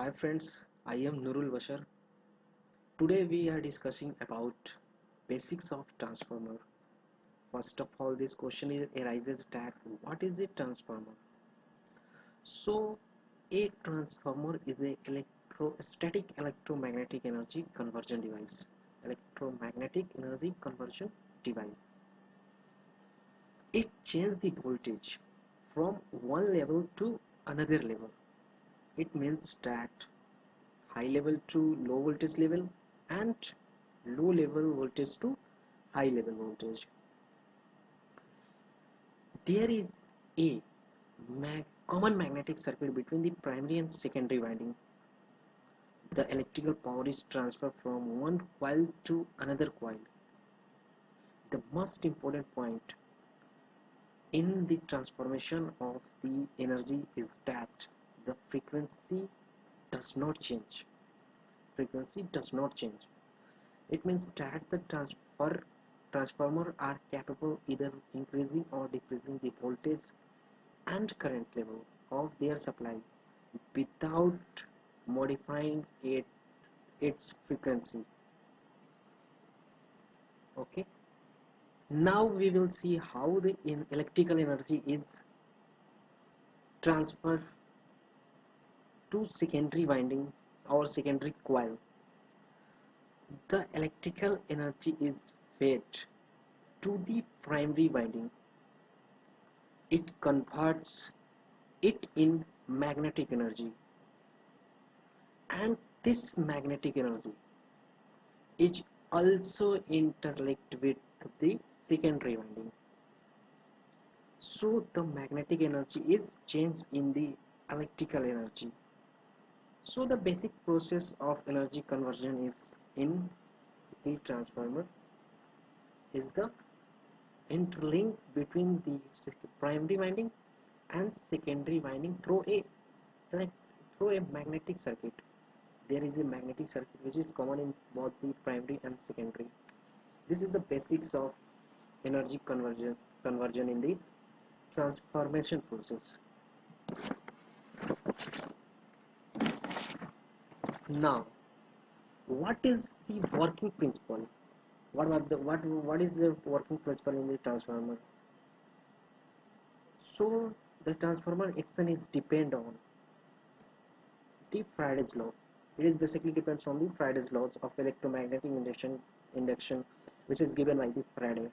Hi friends, I am Nurul. Today we are discussing about basics of transformer. First of all, this question arises that what is a transformer? So a transformer is a electrostatic electromagnetic energy conversion device. Electromagnetic energy conversion device. It changes the voltage from one level to another level. It means that high level to low voltage level and low level voltage to high level voltage. There is a common magnetic circuit between the primary and secondary winding. The electrical power is transferred from one coil to another coil. The most important point in the transformation of the energy is that the frequency does not change. Frequency does not change. It means that the transformer are capable either increasing or decreasing the voltage and current level of their supply without modifying its frequency. Okay. Now we will see how the electrical energy is transferred to secondary winding or secondary coil. The electrical energy is fed to the primary winding. It converts it in magnetic energy, and this magnetic energy is also interlinked with the secondary winding. So the magnetic energy is changed in the electrical energy. So the basic process of energy conversion is in the transformer is the interlink between the primary winding and secondary winding through a magnetic circuit. There is a magnetic circuit which is common in both the primary and secondary. This is the basics of energy conversion in the transformation process. Now, what is the working principle? What is the working principle in the transformer? So the transformer action is depend on the Faraday's law. It is basically depends on the Faraday's laws of electromagnetic induction, which is given by the Faraday.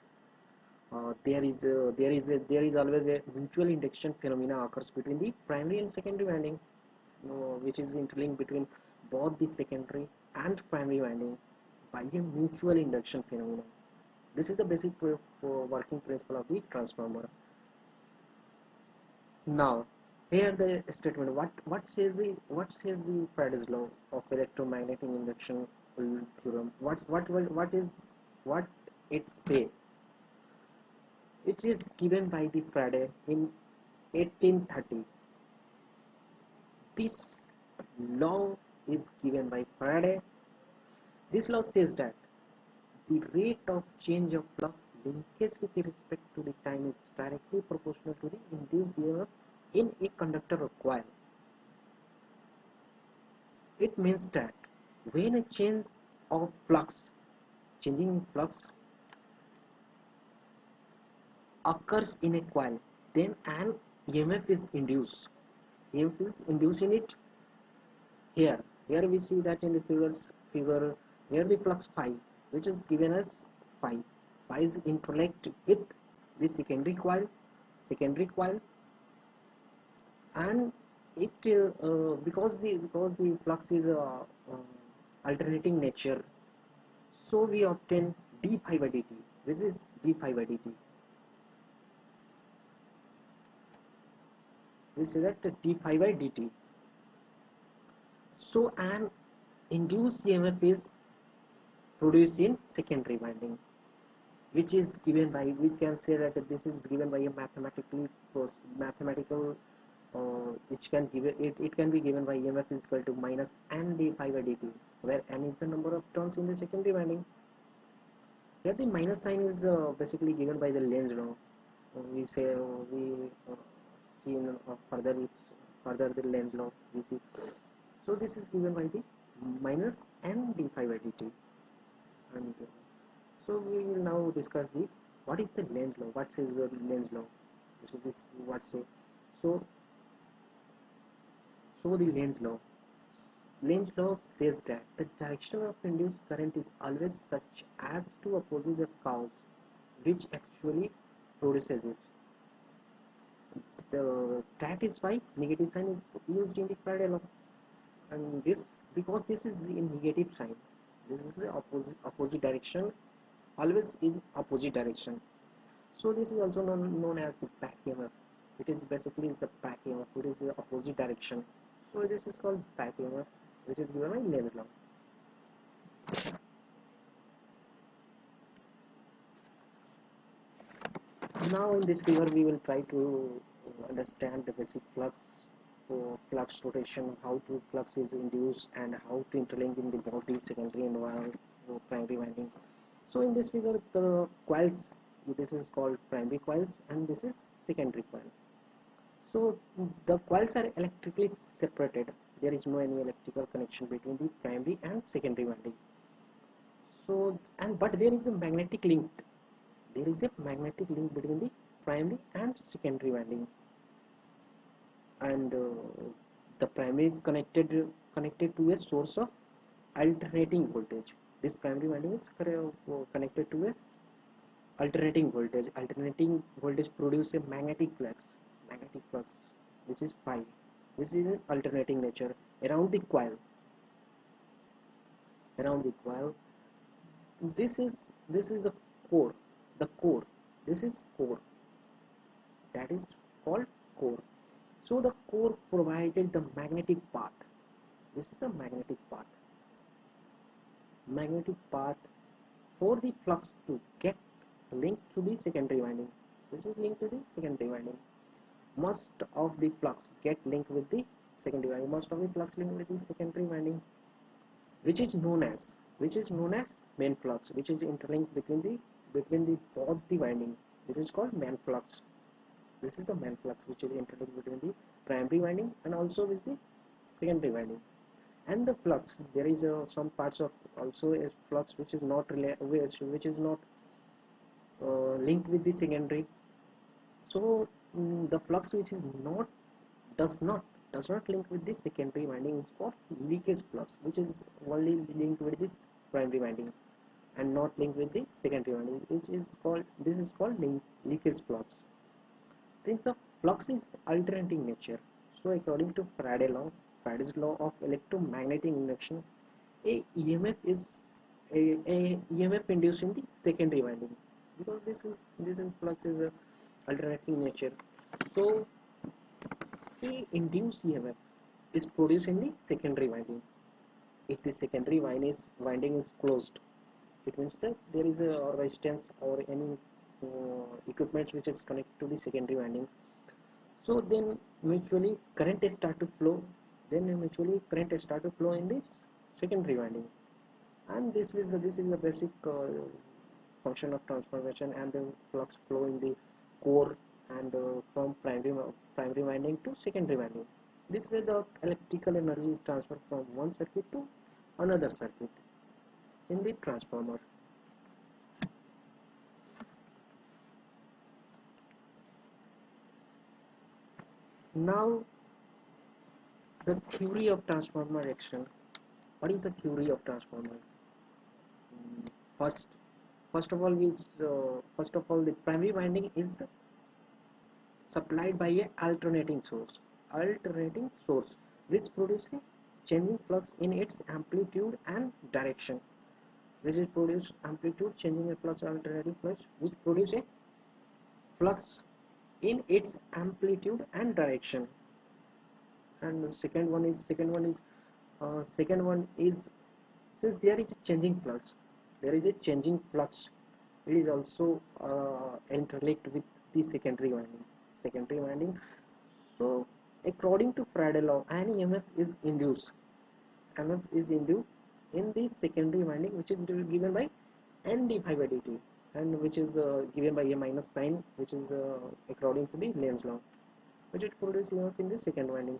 There is always a mutual induction phenomena occurs between the primary and secondary winding, which is interlinked between both the secondary and primary winding by a mutual induction phenomenon. This is the basic working principle of the transformer. Now, here the statement. What says the Faraday's law of electromagnetic induction theorem? What it say? It is given by the Faraday in 1830. This law is given by Faraday. This law says that the rate of change of flux linkage with respect to the time is directly proportional to the induced EMF in a conductor or coil. It means that when a changing flux occurs in a coil, then an EMF is induced. EMF is induced in it. Here we see that in the figure here the flux phi, which is given as phi. Phi is interlinked with the secondary coil, and it because the flux is alternating nature, so we obtain d phi by dt. This is d phi by dt. We say that d phi by dt. So an induced EMF is produced in secondary winding, which is given by, we can say that this is given by a mathematical which can give it can be given by EMF is equal to minus n d phi by dt, where n is the number of turns in the secondary winding. Here the minus sign is basically given by the Lenz law. We say we see in further the Lenz law we see. So this is given by the minus n d phi by dt. And so we will now discuss the what is the Lenz law. What says the Lenz law? So this what say. So the Lenz law says that the direction of induced current is always such as to oppose the cause which actually produces it. That is why negative sign is used in the Faraday law, and this because this is in negative sign. This is the opposite direction, always in opposite direction. So this is also known as the back EMF. It is basically the back EMF. It is the opposite direction. So this is called back EMF, which is given by Lenz law. Now in this figure we will try to understand the basic flux, flux rotation, how to flux is induced, and how to interlink in the both the secondary and primary winding. So in this figure the coils, this is called primary coils and this is secondary coil. So the coils are electrically separated. There is no any electrical connection between the primary and secondary winding. So but there is a magnetic link. There is a magnetic link between the primary and secondary winding, and the primary is connected to a source of alternating voltage. This primary winding is connected to a alternating voltage. Alternating voltage produce a magnetic flux. This is phi. This is an alternating nature around the coil. Around the coil. This is the core. The core. This is core. That is called core. So the core provided the magnetic path. This is the magnetic path. Magnetic path for the flux to get linked to the secondary winding. This is linked to the secondary winding. Most of the flux get linked with the secondary winding. Most of the flux linked with the secondary winding, which is known as main flux, which is interlinked between the both the winding. This is called main flux. This is the main flux which is interlinked between the primary winding and also with the secondary winding. And the flux, there is some parts of also a flux which is not linked with the secondary. So the flux which is not does not link with the secondary winding is called leakage flux, which is only linked with the primary winding and not linked with the secondary winding, which is called leakage flux. Since the flux is alternating nature, so according to Faraday's law of electromagnetic induction, a EMF is a EMF induced in the secondary winding, because this flux is a alternating nature. So a induced EMF is produced in the secondary winding. If the secondary winding is closed, it means that there is a resistance or any equipment which is connected to the secondary winding. So then mutually current start to flow. In this secondary winding, and this is the basic function of transformation and the flux flow in the core and from primary winding to secondary winding. This way the electrical energy is transferred from one circuit to another circuit in the transformer. Now the theory of transformer action. What is the theory of transformer? First, first of all, the primary winding is supplied by a alternating source, which produces changing flux in its amplitude and direction. Which is produce amplitude changing a flux alternating flux, which produce a flux in its amplitude and direction. And second one is since there is a changing flux, it is also interlinked with the secondary winding. So according to Faraday law, an EMF is induced in the secondary winding, which is given by n d phi by dt, and which is given by a minus sign, which is according to the Lenz law, which is produces EMF in the second winding.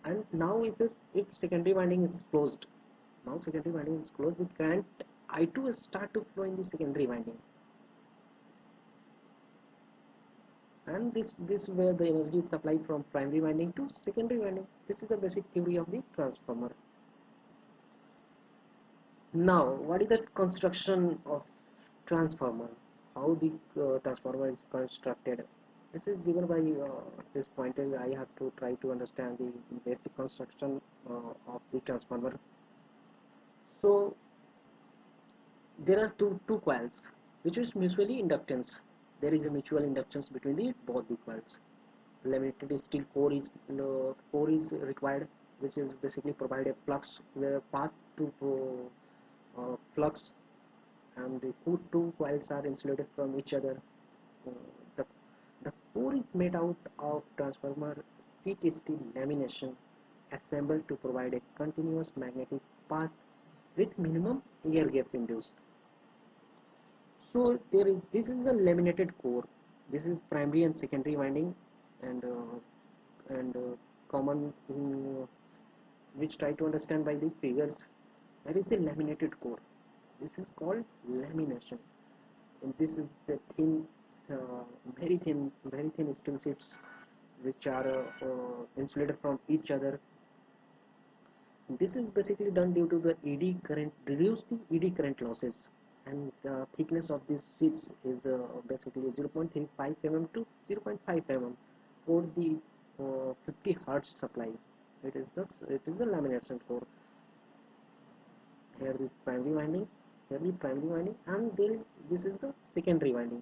And now if secondary winding is closed, now secondary winding is closed, the current I2 will start to flow in the secondary winding, and this where the energy is supplied from primary winding to secondary winding. This is the basic theory of the transformer. Now, what is the construction of transformer? How the transformer is constructed? This is given by this pointer. I have to try to understand the basic construction of the transformer. So there are two coils, which is mutually inductance. There is a mutual inductance between the both the coils. Laminated steel core is required, which is basically provide a flux path to flux, and the two coils are insulated from each other. Uh, the, the core is made out of transformer sheet steel lamination assembled to provide a continuous magnetic path with minimum air gap induced. So this is the laminated core. This is primary and secondary winding, and common in which try to understand by the figures. There is a laminated core. This is called lamination, and this is the uh, very thin steel sheets which are insulated from each other. This is basically done due to the ED current, reduce the ED current losses, and the thickness of these sheets is basically 0.35 mm to 0.5 mm for the 50 hertz supply. It is the lamination core. Here is primary winding, here is primary winding, and this is the secondary winding.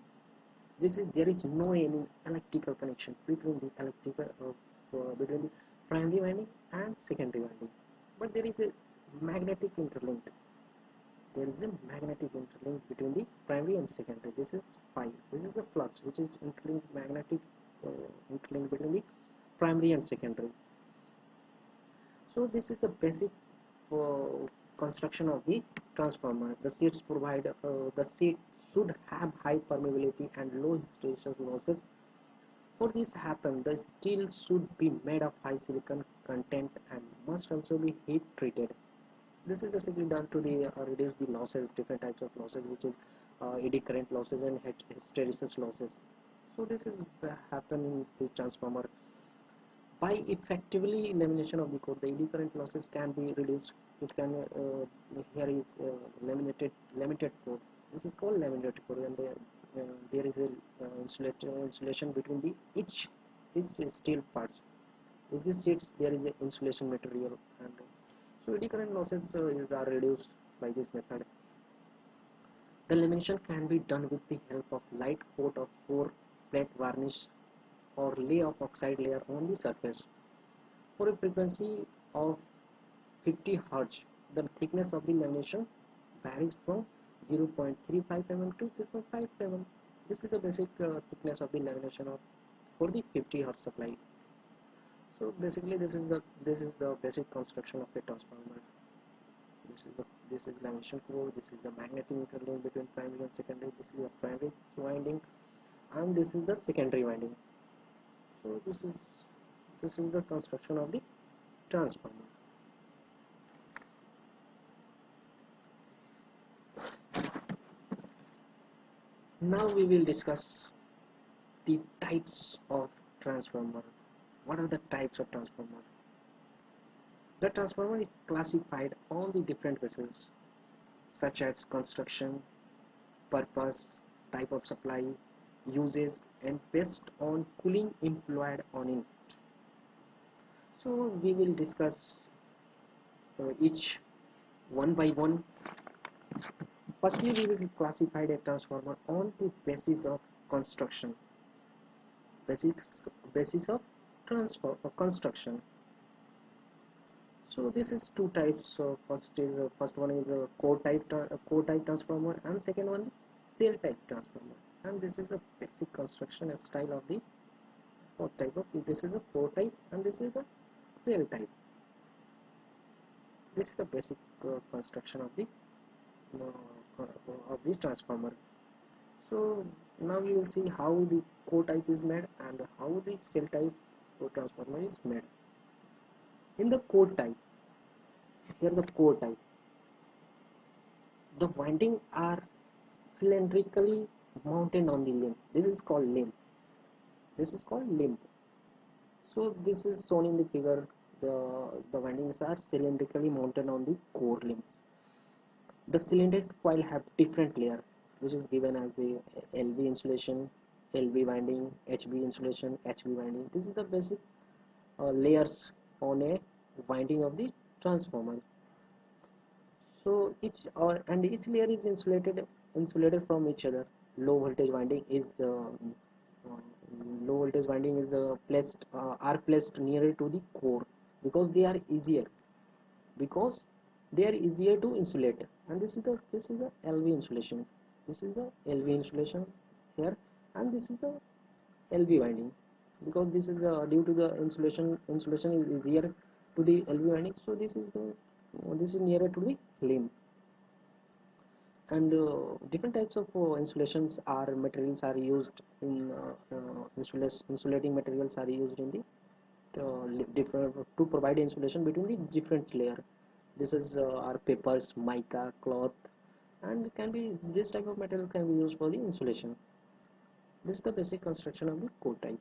There is no any electrical connection between the between the primary winding and secondary winding, but there is a magnetic interlink. There is a magnetic interlink between the primary and secondary. This is phi. This is the flux which is interlinked, magnetic interlink between the primary and secondary. So this is the basic construction of the transformer. The sheets provide the sheet should have high permeability and low hysteresis losses. For this happen, the steel should be made of high silicon content and must also be heat treated. This is basically done to the reduce the losses, different types of losses, which is eddy current losses and hysteresis losses. So this is happen in the transformer. By effectively elimination of the core, the eddy current losses can be reduced. It can here is limited core. This is called laminated core, and there is a insulation between the each steel parts. Is this sheets there is a insulation material, and so eddy current losses are reduced by this method. The lamination can be done with the help of light coat of core plate varnish or lay of oxide layer on the surface. For a frequency of 50 Hz, the thickness of the lamination varies from 0.35 mm to 0.5 mm. This is the basic thickness of the lamination of for the 50 Hz supply. So basically, this is the basic construction of a transformer. This is lamination core. This is the magnetic interlink between primary and secondary. This is the primary winding, and this is the secondary winding. So this is the construction of the transformer. Now we will discuss the types of transformer. What are the types of transformer? The transformer is classified on the different bases such as construction, purpose, type of supply, uses, and based on cooling employed on it. So we will discuss each one by one. Firstly, we will classify a transformer on the basis of construction. Basis of transfer or construction. So this is two types. So first one is a core type transformer, and second one cell type transformer. And this is the basic construction style of the core type of. This is a core type, and this is the cell type. This is the basic construction of the transformer. So now you will see how the core type is made and how the cell type transformer is made. In the core type, here the core type, the winding are cylindrically mounted on the limb. This is called limb. This is called limb. So this is shown in the figure. The windings are cylindrically mounted on the core limbs. The cylindric coil have different layer, which is given as the LV insulation, LV winding, HV insulation, HV winding. This is the basic layers on a winding of the transformer. So each layer is insulated from each other. Low voltage winding is uh, low voltage winding is placed are placed nearer to the core because because they are easier to insulate. And this is the LV insulation. This is the LV insulation here, and this is the LV winding, because this is the due to the insulation is easier to the LV winding. So this is nearer to the limb. And different types of insulations are materials are used in insulating materials are used in the different to provide insulation between the different layer. This is our papers, mica, cloth, and can be this type of material can be used for the insulation. This is the basic construction of the core type.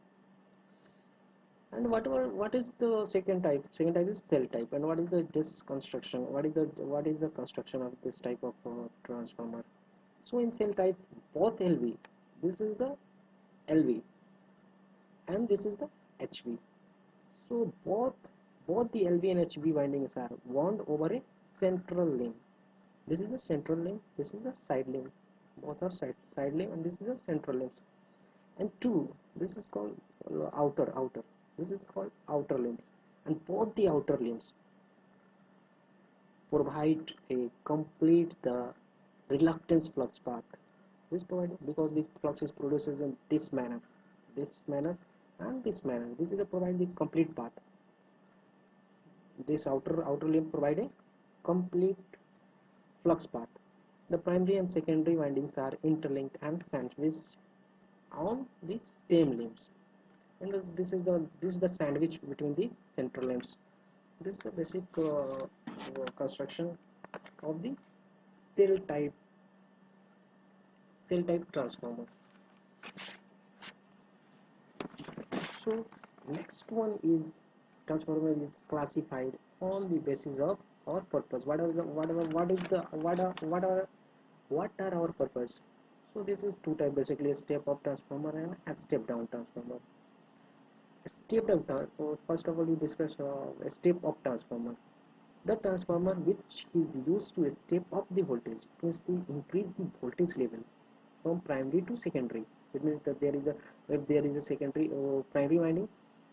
And what is the second type? Second type is cell type. And what is the this construction? What is the construction of this type of transformer? So in cell type, both LV, this is the LV, and this is the HV. So both the LV and HV windings are wound over a central limb. This is the central limb. This is the side limb. Both are side limb, and this is the central limb. And two, this is called outer. This is called outer limbs, and both the outer limbs provide a complete the reluctance flux path. This provided because the flux is produced in this manner, and this manner. This is the provide the complete path. This outer limb provide a complete flux path. The primary and secondary windings are interlinked and sandwiched on the same limbs. And this is the sandwich between the central limbs. This is the basic construction of the cell type transformer. So next one is transformer is classified on the basis of our purpose. What are our purpose? So this is two type, basically a step up transformer and a step down transformer. Step up first of all we discuss a step up transformer. The transformer which is used to step up the voltage, means to increase the voltage level from primary to secondary. It means that if there is a secondary or primary winding,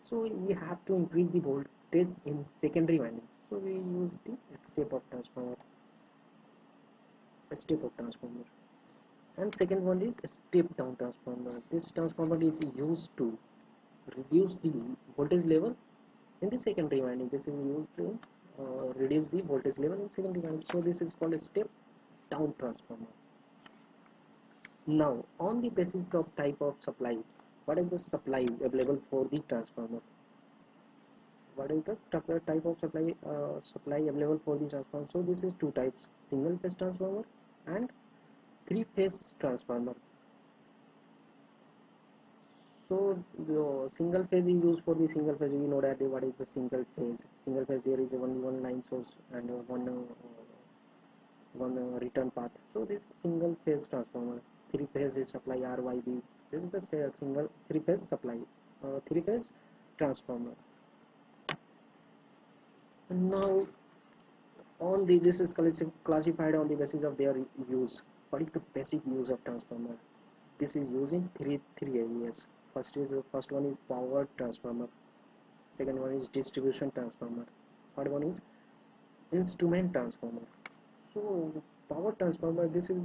so we have to increase the voltage in secondary winding. So we use the step up transformer. A step up transformer. And second one is a step down transformer. This transformer is used to reduce the voltage level in the secondary winding. This is used to reduce the voltage level in secondary winding. So this is called a step down transformer. Now on the basis of type of supply, what is the supply available for the transformer? What is the type of supply available for the transformer? So this is two types: single phase transformer and three phase transformer. So the single phase is used for the single phase. We know that what is the single phase. Single phase, there is only one line source and one return path. So this single phase transformer. Three phase is supply RYB. This is the single three phase supply. Three phase transformer. And now on the this is classified on the basis of their use. What is the basic use of transformer? This is used in three areas. First one is power transformer. Second one is distribution transformer. Third one is instrument transformer. So power transformer, this is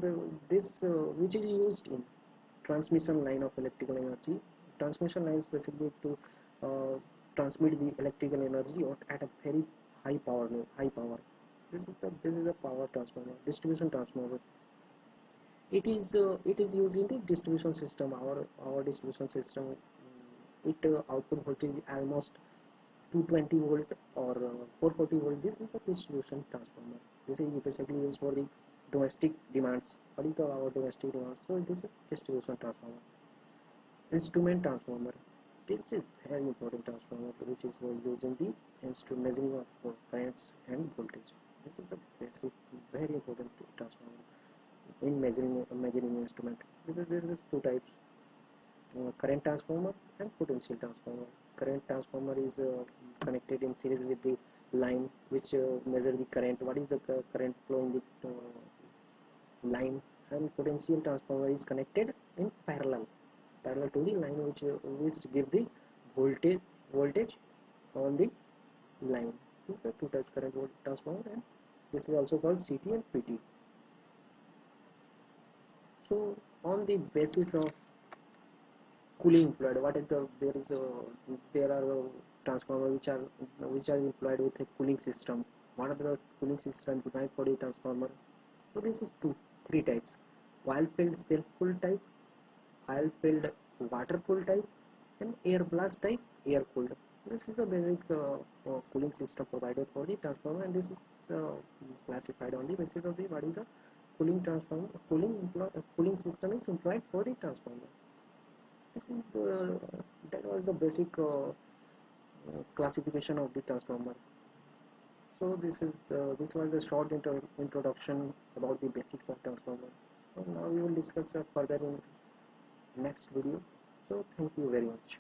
which is used in transmission line of electrical energy. Transmission line is basically to transmit the electrical energy at a very high power. This is the power transformer. Distribution transformer, it is used in the distribution system. Our distribution system, it output voltage almost 220 volt or 440 volt. This is the distribution transformer. This is basically used for the domestic demands. What is the our domestic demands? So this is distribution transformer. Instrument transformer. This is very important transformer which is used in the measuring of currents and voltage. This is the basic, very important transformer in measuring instrument. This is two types: current transformer and potential transformer. Current transformer is connected in series with the line which measure the current. What is the current flow in the line? And potential transformer is connected in parallel to the line which give the voltage on the line. This is the two types current voltage transformer, and this is also called CT and PT. So on the basis of cooling employed, what is the there are transformers which are employed with a cooling system. What are the cooling system designed for the transformer? So this is three types: oil filled self cool type, oil filled water cool type, and air blast type air cooled. This is the basic cooling system provided for the transformer, and this is classified on the basis of the what is the cooling system is employed for the transformer. This is that was the basic classification of the transformer. So this was the short introduction about the basics of transformer. So now we will discuss further in next video. So thank you very much.